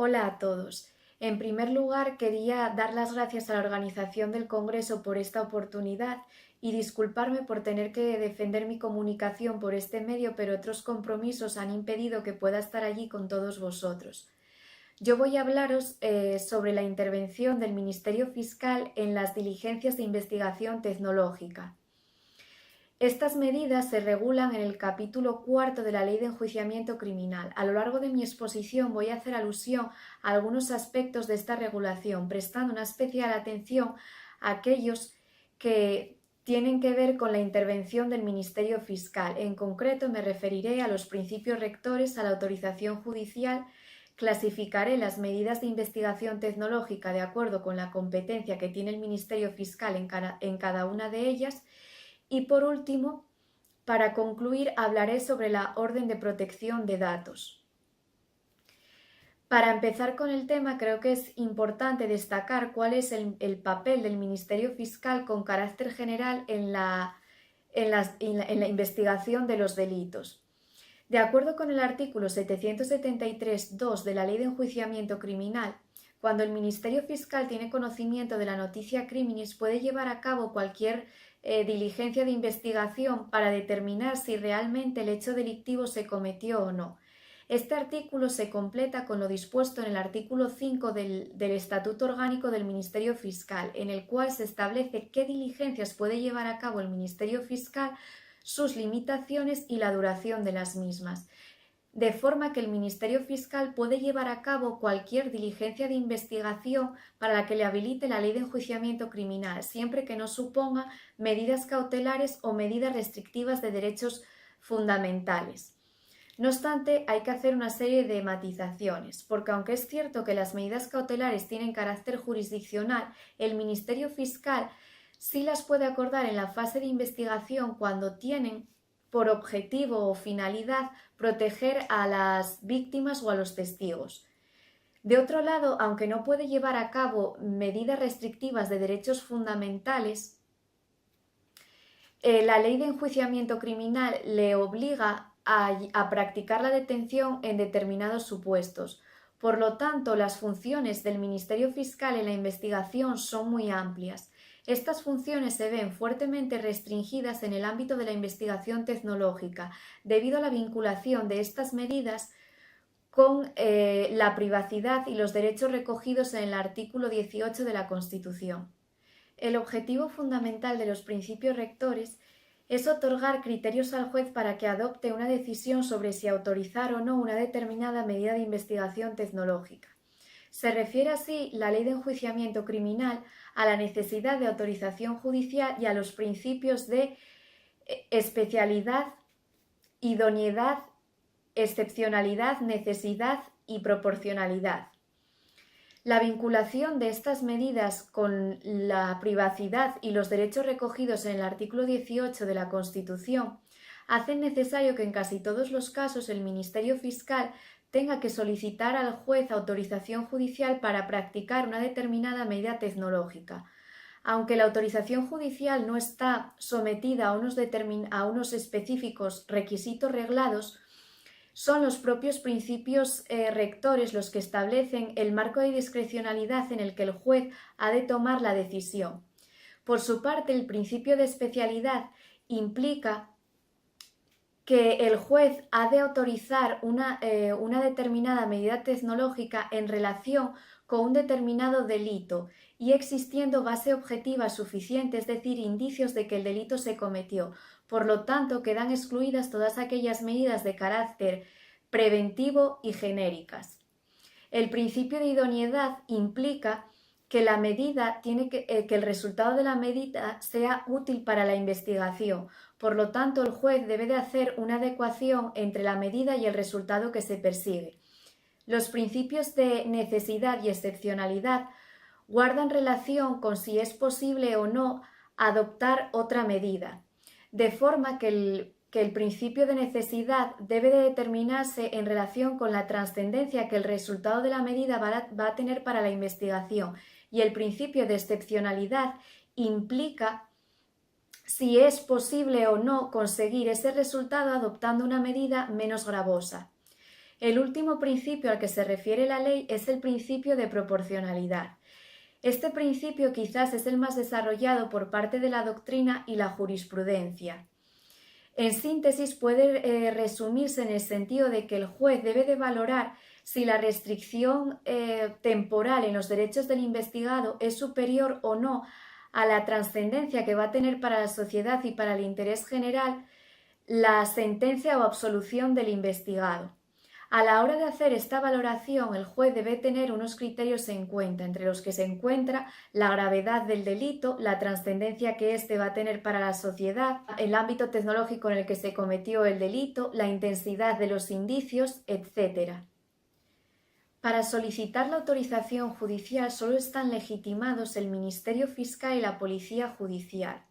Hola a todos. En primer lugar, quería dar las gracias a la organización del Congreso por esta oportunidad y disculparme por tener que defender mi comunicación por este medio, pero otros compromisos han impedido que pueda estar allí con todos vosotros. Yo voy a hablaros sobre la intervención del Ministerio Fiscal en las diligencias de investigación tecnológica. Estas medidas se regulan en el capítulo 4 de la Ley de Enjuiciamiento Criminal. A lo largo de mi exposición voy a hacer alusión a algunos aspectos de esta regulación, prestando una especial atención a aquellos que tienen que ver con la intervención del Ministerio Fiscal. En concreto, me referiré a los principios rectores, a la autorización judicial, clasificaré las medidas de investigación tecnológica de acuerdo con la competencia que tiene el Ministerio Fiscal en cada una de ellas. Y por último, para concluir, hablaré sobre la orden de protección de datos. Para empezar con el tema, creo que es importante destacar cuál es el papel del Ministerio Fiscal con carácter general en la investigación de los delitos. De acuerdo con el artículo 773.2 de la Ley de Enjuiciamiento Criminal, cuando el Ministerio Fiscal tiene conocimiento de la noticia criminis, puede llevar a cabo cualquier diligencia de investigación para determinar si realmente el hecho delictivo se cometió o no. Este artículo se completa con lo dispuesto en el artículo 5 del Estatuto Orgánico del Ministerio Fiscal, en el cual se establece qué diligencias puede llevar a cabo el Ministerio Fiscal, sus limitaciones y la duración de las mismas, de forma que el Ministerio Fiscal puede llevar a cabo cualquier diligencia de investigación para la que le habilite la Ley de Enjuiciamiento Criminal, siempre que no suponga medidas cautelares o medidas restrictivas de derechos fundamentales. No obstante, hay que hacer una serie de matizaciones, porque aunque es cierto que las medidas cautelares tienen carácter jurisdiccional, el Ministerio Fiscal sí las puede acordar en la fase de investigación cuando tienen por objetivo o finalidad proteger a las víctimas o a los testigos. De otro lado, aunque no puede llevar a cabo medidas restrictivas de derechos fundamentales, la Ley de Enjuiciamiento Criminal le obliga a practicar la detención en determinados supuestos. Por lo tanto, las funciones del Ministerio Fiscal en la investigación son muy amplias. Estas funciones se ven fuertemente restringidas en el ámbito de la investigación tecnológica, debido a la vinculación de estas medidas con la privacidad y los derechos recogidos en el artículo 18 de la Constitución. El objetivo fundamental de los principios rectores es otorgar criterios al juez para que adopte una decisión sobre si autorizar o no una determinada medida de investigación tecnológica. Se refiere así la Ley de Enjuiciamiento Criminal a la necesidad de autorización judicial y a los principios de especialidad, idoneidad, excepcionalidad, necesidad y proporcionalidad. La vinculación de estas medidas con la privacidad y los derechos recogidos en el artículo 18 de la Constitución hacen necesario que en casi todos los casos el Ministerio Fiscal tenga que solicitar al juez autorización judicial para practicar una determinada medida tecnológica. Aunque la autorización judicial no está sometida a unos específicos requisitos reglados, son los propios principios rectores los que establecen el marco de discrecionalidad en el que el juez ha de tomar la decisión. Por su parte, el principio de especialidad implica que el juez ha de autorizar una determinada medida tecnológica en relación con un determinado delito y existiendo base objetiva suficiente, es decir, indicios de que el delito se cometió. Por lo tanto, quedan excluidas todas aquellas medidas de carácter preventivo y genéricas. El principio de idoneidad implica que la medida que el resultado de la medida sea útil para la investigación. Por lo tanto, el juez debe de hacer una adecuación entre la medida y el resultado que se persigue. Los principios de necesidad y excepcionalidad guardan relación con si es posible o no adoptar otra medida, de forma que el principio de necesidad debe de determinarse en relación con la trascendencia que el resultado de la medida va a tener para la investigación, y el principio de excepcionalidad implica si es posible o no conseguir ese resultado adoptando una medida menos gravosa. El último principio al que se refiere la ley es el principio de proporcionalidad. Este principio quizás es el más desarrollado por parte de la doctrina y la jurisprudencia. En síntesis, puede resumirse en el sentido de que el juez debe de valorar si la restricción temporal en los derechos del investigado es superior o no a la trascendencia que va a tener para la sociedad y para el interés general la sentencia o absolución del investigado. A la hora de hacer esta valoración, el juez debe tener unos criterios en cuenta, entre los que se encuentra la gravedad del delito, la trascendencia que éste va a tener para la sociedad, el ámbito tecnológico en el que se cometió el delito, la intensidad de los indicios, etc. Para solicitar la autorización judicial solo están legitimados el Ministerio Fiscal y la Policía Judicial.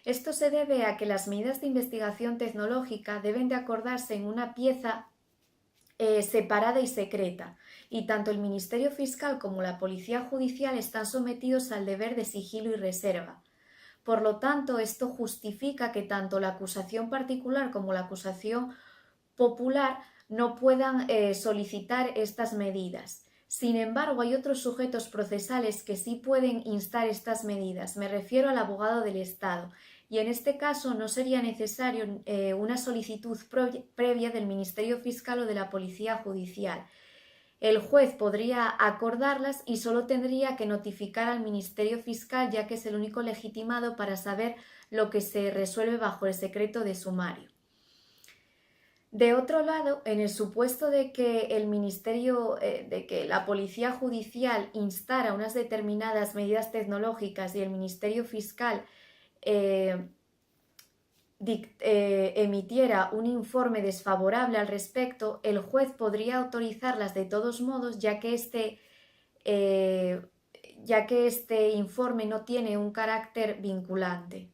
Esto se debe a que las medidas de investigación tecnológica deben de acordarse en una pieza separada y secreta, y tanto el Ministerio Fiscal como la Policía Judicial están sometidos al deber de sigilo y reserva. Por lo tanto, esto justifica que tanto la acusación particular como la acusación popular no puedan solicitar estas medidas. Sin embargo, hay otros sujetos procesales que sí pueden instar estas medidas. Me refiero al abogado del Estado. Y en este caso no sería necesario una solicitud previa del Ministerio Fiscal o de la Policía Judicial. El juez podría acordarlas y solo tendría que notificar al Ministerio Fiscal, ya que es el único legitimado para saber lo que se resuelve bajo el secreto de sumario. De otro lado, en el supuesto de que de que la Policía Judicial instara unas determinadas medidas tecnológicas y el Ministerio Fiscal emitiera un informe desfavorable al respecto, el juez podría autorizarlas de todos modos, ya que este informe no tiene un carácter vinculante.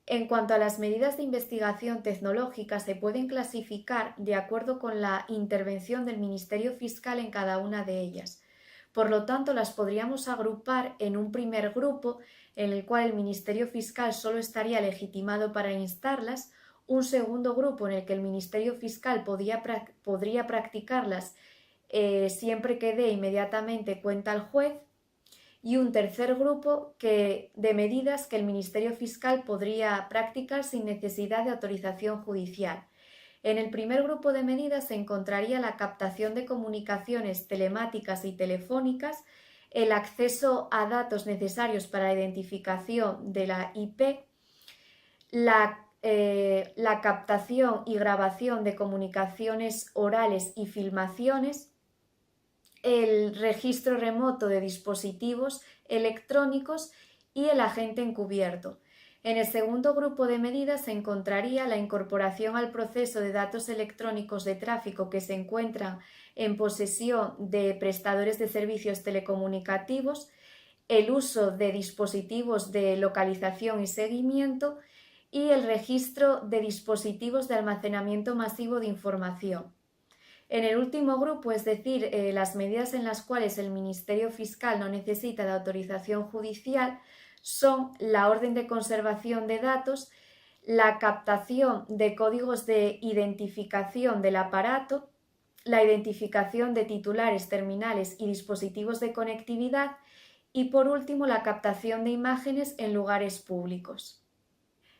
En cuanto a las medidas de investigación tecnológica, se pueden clasificar de acuerdo con la intervención del Ministerio Fiscal en cada una de ellas. Por lo tanto, las podríamos agrupar en un primer grupo en el cual el Ministerio Fiscal solo estaría legitimado para instarlas, un segundo grupo en el que el Ministerio Fiscal podría practicarlas siempre que dé inmediatamente cuenta al juez, y un tercer grupo de medidas que el Ministerio Fiscal podría practicar sin necesidad de autorización judicial. En el primer grupo de medidas se encontraría la captación de comunicaciones telemáticas y telefónicas, el acceso a datos necesarios para la identificación de la IP, la captación y grabación de comunicaciones orales y filmaciones, el registro remoto de dispositivos electrónicos y el agente encubierto. En el segundo grupo de medidas se encontraría la incorporación al proceso de datos electrónicos de tráfico que se encuentran en posesión de prestadores de servicios telecomunicativos, el uso de dispositivos de localización y seguimiento y el registro de dispositivos de almacenamiento masivo de información. En el último grupo, es decir, las medidas en las cuales el Ministerio Fiscal no necesita de autorización judicial, son la orden de conservación de datos, la captación de códigos de identificación del aparato, la identificación de titulares, terminales y dispositivos de conectividad y, por último, la captación de imágenes en lugares públicos.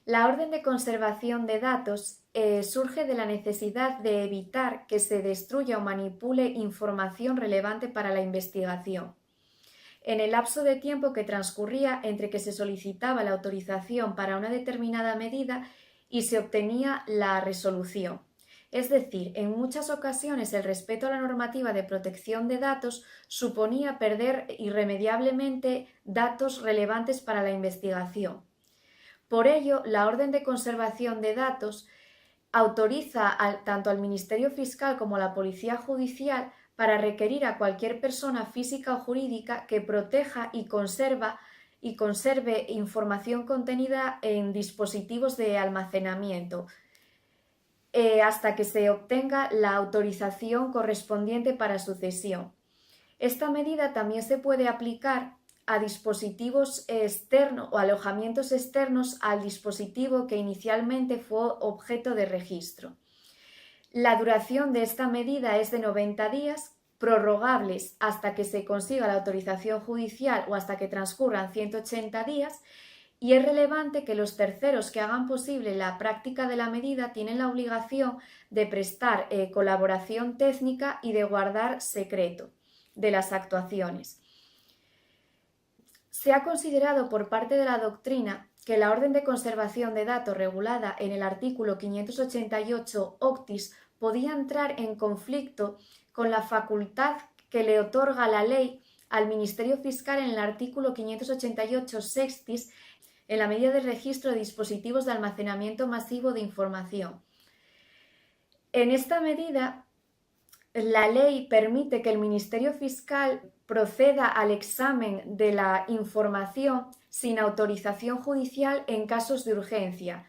La orden de conservación de datos surge de la necesidad de evitar que se destruya o manipule información relevante para la investigación. En el lapso de tiempo que transcurría entre que se solicitaba la autorización para una determinada medida y se obtenía la resolución. Es decir, en muchas ocasiones el respeto a la normativa de protección de datos suponía perder irremediablemente datos relevantes para la investigación. Por ello, la orden de conservación de datos autoriza tanto al Ministerio Fiscal como a la Policía Judicial para requerir a cualquier persona física o jurídica que proteja y conserve información contenida en dispositivos de almacenamiento hasta que se obtenga la autorización correspondiente para su cesión. Esta medida también se puede aplicar a dispositivos externos o alojamientos externos al dispositivo que inicialmente fue objeto de registro. La duración de esta medida es de 90 días, prorrogables hasta que se consiga la autorización judicial o hasta que transcurran 180 días, y es relevante que los terceros que hagan posible la práctica de la medida tienen la obligación de prestar colaboración técnica y de guardar secreto de las actuaciones. Se ha considerado por parte de la doctrina que la orden de conservación de datos regulada en el artículo 588 octis podía entrar en conflicto con la facultad que le otorga la ley al Ministerio Fiscal en el artículo 588 sextis en la medida del registro de dispositivos de almacenamiento masivo de información. En esta medida, la ley permite que el Ministerio Fiscal proceda al examen de la información sin autorización judicial en casos de urgencia,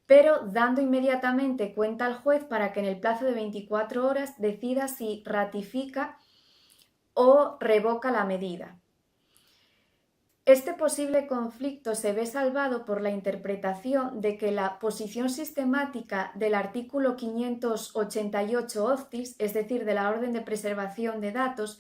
pero dando inmediatamente cuenta al juez para que en el plazo de 24 horas decida si ratifica o revoca la medida. Este posible conflicto se ve salvado por la interpretación de que la posición sistemática del artículo 588 octis, es decir, de la orden de preservación de datos,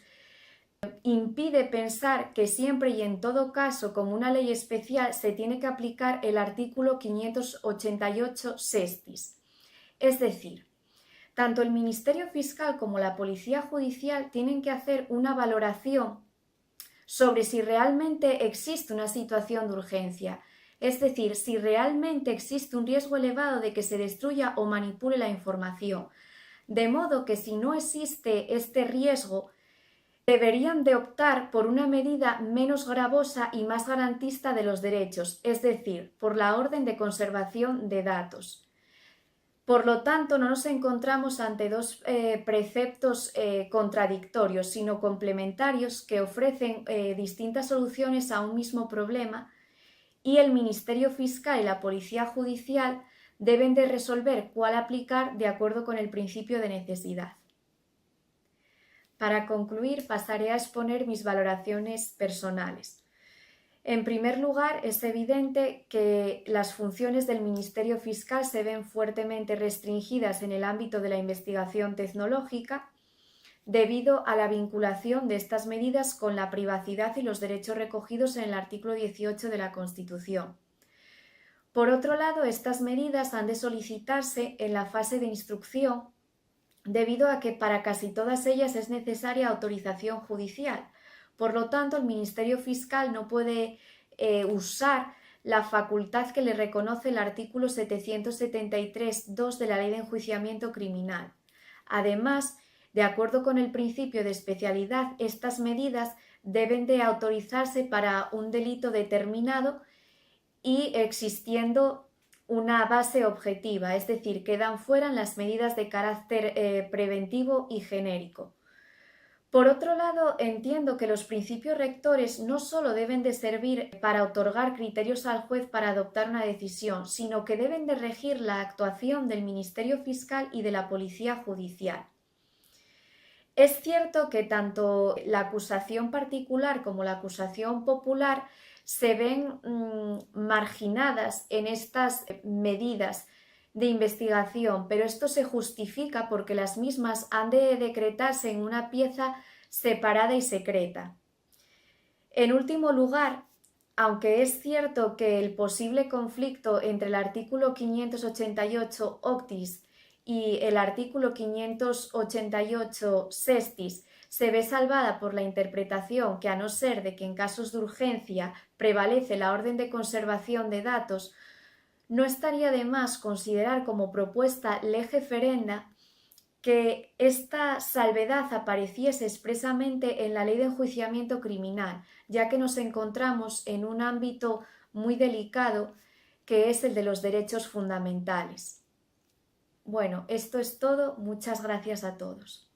impide pensar que siempre y en todo caso, como una ley especial, se tiene que aplicar el artículo 588 sextis. Es decir, tanto el Ministerio Fiscal como la Policía Judicial tienen que hacer una valoración sobre si realmente existe una situación de urgencia, es decir, si realmente existe un riesgo elevado de que se destruya o manipule la información. De modo que si no existe este riesgo, deberían de optar por una medida menos gravosa y más garantista de los derechos, es decir, por la orden de conservación de datos. Por lo tanto, no nos encontramos ante dos preceptos contradictorios, sino complementarios que ofrecen distintas soluciones a un mismo problema, y el Ministerio Fiscal y la Policía Judicial deben de resolver cuál aplicar de acuerdo con el principio de necesidad. Para concluir, pasaré a exponer mis valoraciones personales. En primer lugar, es evidente que las funciones del Ministerio Fiscal se ven fuertemente restringidas en el ámbito de la investigación tecnológica debido a la vinculación de estas medidas con la privacidad y los derechos recogidos en el artículo 18 de la Constitución. Por otro lado, estas medidas han de solicitarse en la fase de instrucción debido a que para casi todas ellas es necesaria autorización judicial. Por lo tanto, el Ministerio Fiscal no puede usar la facultad que le reconoce el artículo 773.2 de la Ley de Enjuiciamiento Criminal. Además, de acuerdo con el principio de especialidad, estas medidas deben de autorizarse para un delito determinado y existiendo una base objetiva, es decir, quedan fuera las medidas de carácter preventivo y genérico. Por otro lado, entiendo que los principios rectores no solo deben de servir para otorgar criterios al juez para adoptar una decisión, sino que deben de regir la actuación del Ministerio Fiscal y de la Policía Judicial. Es cierto que tanto la acusación particular como la acusación popular se ven marginadas en estas medidas de investigación, pero esto se justifica porque las mismas han de decretarse en una pieza separada y secreta. En último lugar, aunque es cierto que el posible conflicto entre el artículo 588 octis y el artículo 588 sextis se ve salvada por la interpretación que, a no ser de que en casos de urgencia prevalece la orden de conservación de datos, no estaría de más considerar como propuesta lege ferenda que esta salvedad apareciese expresamente en la Ley de Enjuiciamiento Criminal, ya que nos encontramos en un ámbito muy delicado que es el de los derechos fundamentales. Bueno, esto es todo. Muchas gracias a todos.